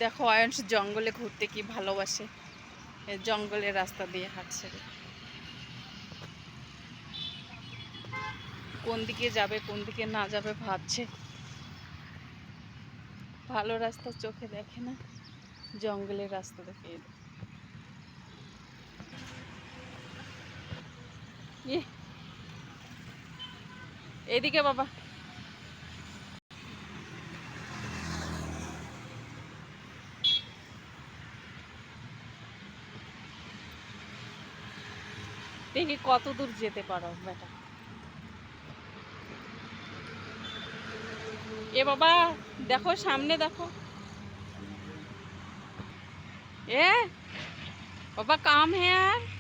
দেখো অয়ন্স জঙ্গলে ঘুরতে কি ভালোবাসে, জঙ্গলের রাস্তা দিয়ে হাঁটছে। কোন দিকে যাবে কোন দিকে না যাবে ভাবছে। ভালো রাস্তা চোখে দেখে না, জঙ্গলের রাস্তা দেখে। এদিকে বাবা, দেখি কত দূর যেতে পারো বেটা। এ বাবা দেখো সামনে দেখো। এ বাবা কাম है यार।